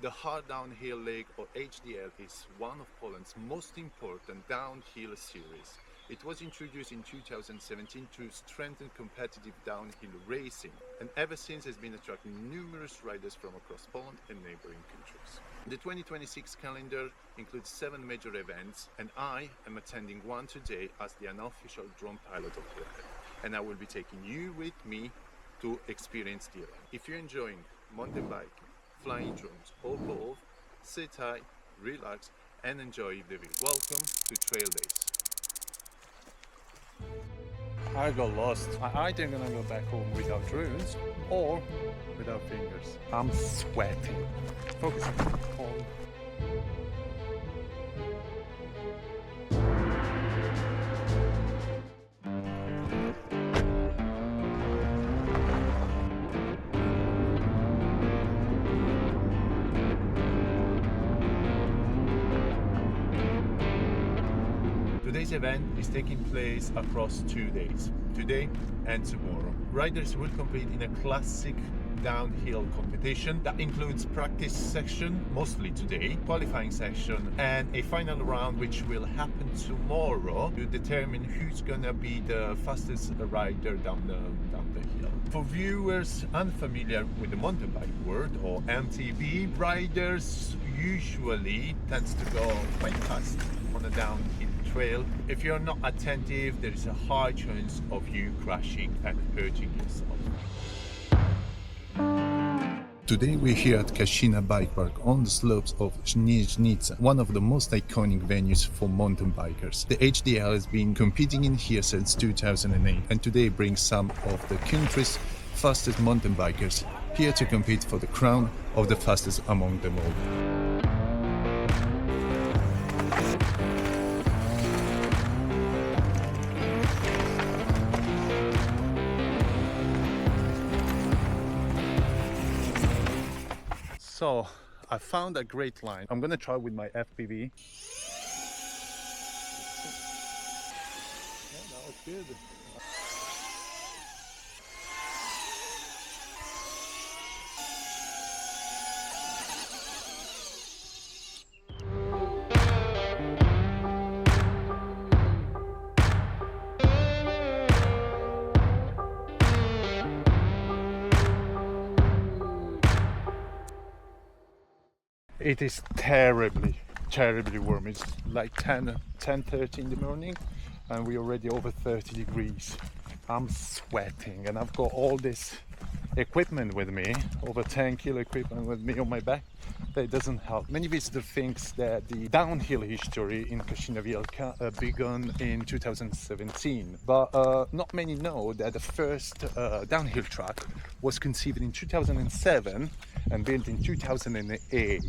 The Hard Downhill League, or HDL, is one of Poland's most important downhill series. It was introduced in 2017 to strengthen competitive downhill racing, and ever since has been attracting numerous riders from across Poland and neighboring countries. The 2026 calendar includes 7 major events, and I am attending one today as the unofficial drone pilot of the event, and I will be taking you with me to experience the event. If you're enjoying mountain biking, flying drones, or both, sit tight, relax, and enjoy the view. Welcome to Trail Days. I got lost. I either gonna go back home without drones or without fingers. I'm sweating. Focus on. Today's event is taking place across 2 days, today and tomorrow. Riders will compete in a classic downhill competition that includes practice section, mostly today, qualifying section, and a final round which will happen tomorrow to determine who's gonna be the fastest rider down the hill. For viewers unfamiliar with the mountain bike world, or MTB, riders usually tends to go quite fast on a downhill trail. If you're not attentive, there is a high chance of you crashing and hurting yourself. Today we're here at Kasina Bike Park on the slopes of Śnieżnica, one of the most iconic venues for mountain bikers. The HDL has been competing in here since 2008, and today brings some of the country's fastest mountain bikers here to compete for the crown of the fastest among them all. So I found a great line. I'm gonna try with my FPV. Yeah, that was good. It is terribly warm. It's like 10:30 in the morning and we're already over 30 degrees. I'm sweating and I've got all this equipment with me, over 10 kilo equipment with me on my back. That doesn't help. Many visitors think that the downhill history in Kasina Wielka began in 2017, but not many know that the first downhill track was conceived in 2007 and built in 2008,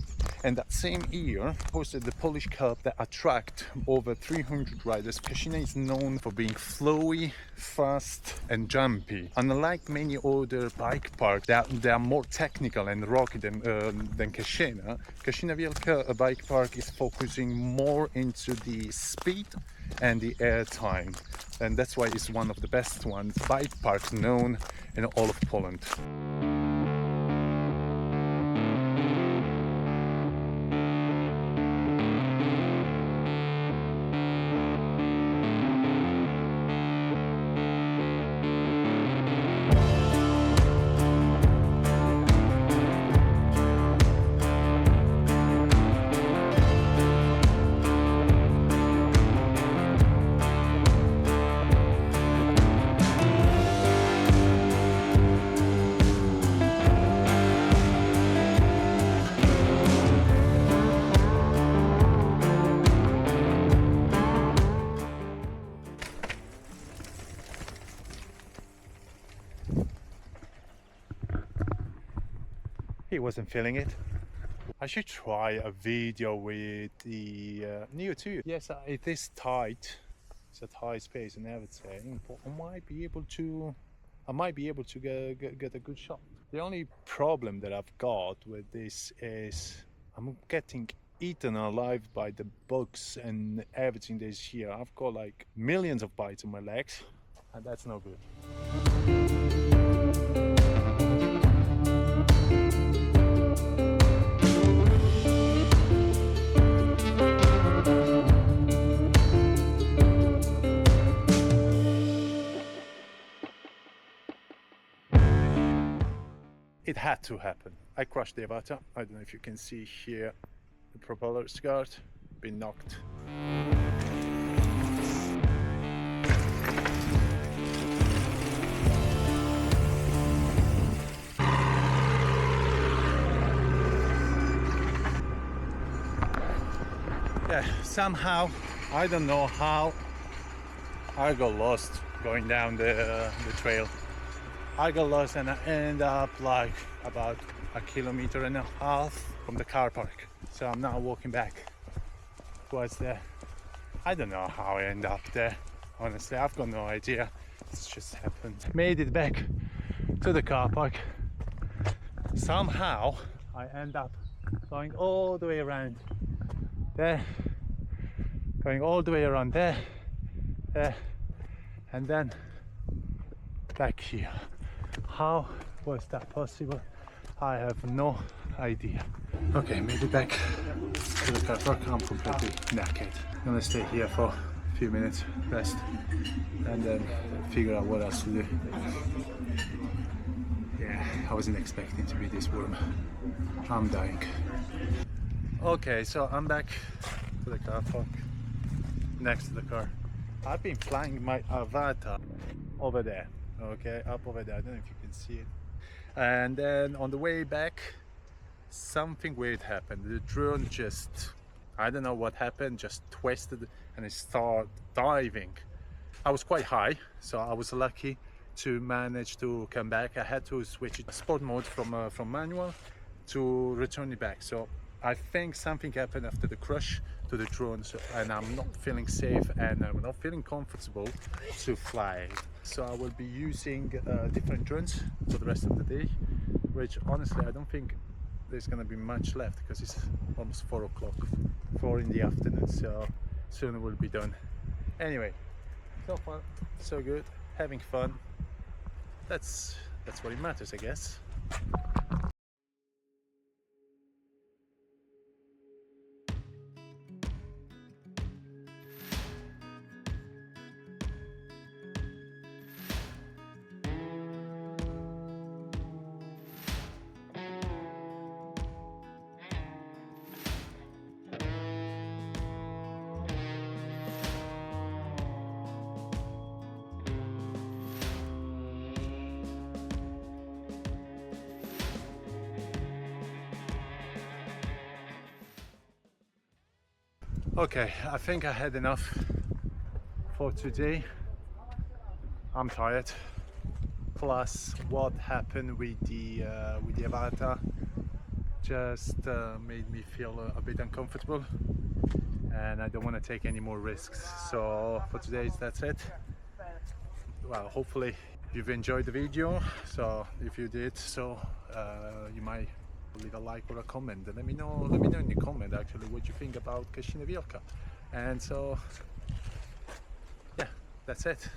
and that same year hosted the Polish Cup that attract over 300 riders. Kasina is known for being flowy, fast and jumpy. Unlike many other bike parks that are more technical and rocky than Kasina, Kasina Wielka bike park is focusing more into the speed and the air time, and that's why it's one of the best bike parks known in all of Poland. He wasn't feeling it. I should try a video with the Neo 2. Yes, it is tight. It's a tight space and everything, but I might be able to get a good shot. The only problem that I've got with this is I'm getting eaten alive by the bugs and everything that's here. I've got like millions of bites on my legs, and that's no good. had to happen. I crashed the Avatar. I don't know if you can see here the propeller skirt been knocked. Yeah, somehow, I don't know how, I got lost going down the trail. I got lost and I end up like about 1.5 kilometers from the car park. So I'm now walking back towards there. I don't know how I end up there. Honestly, I've got no idea. It's just happened. Made it back to the car park. Somehow I end up going all the way around there, going all the way around there, and then back here. How was that possible? I have no idea. Okay, made it back to the car park. I'm completely knackered. I'm gonna stay here for a few minutes, rest, and then figure out what else to do. Yeah, I wasn't expecting to be this warm. I'm dying. Okay, so I'm back to the car park, next to the car. I've been flying my Avatar over there, okay, up over there. I don't know if you can see it. And then on the way back, something weird happened. The drone just, I don't know what happened, just twisted and it started diving. I was quite high, so I was lucky to manage to come back. I had to switch it to sport mode from manual to return it back. So I think something happened after the crash to the drone, and I'm not feeling safe and I'm not feeling comfortable to fly. So I will be using different drones for the rest of the day, which honestly I don't think there's gonna be much left because it's almost 4 o'clock, 4 in the afternoon, so soon we'll be done. Anyway, so far so good, having fun. That's what it matters, I guess. Okay, I think I had enough for today. I'm tired. Plus, what happened with the Avatar just made me feel a bit uncomfortable, and I don't want to take any more risks. So for today, that's it. Well, hopefully you've enjoyed the video. So if you did, so you might leave a like or a comment. Let me know in the comment actually what you think about Cascina Wielka. And so yeah, that's it.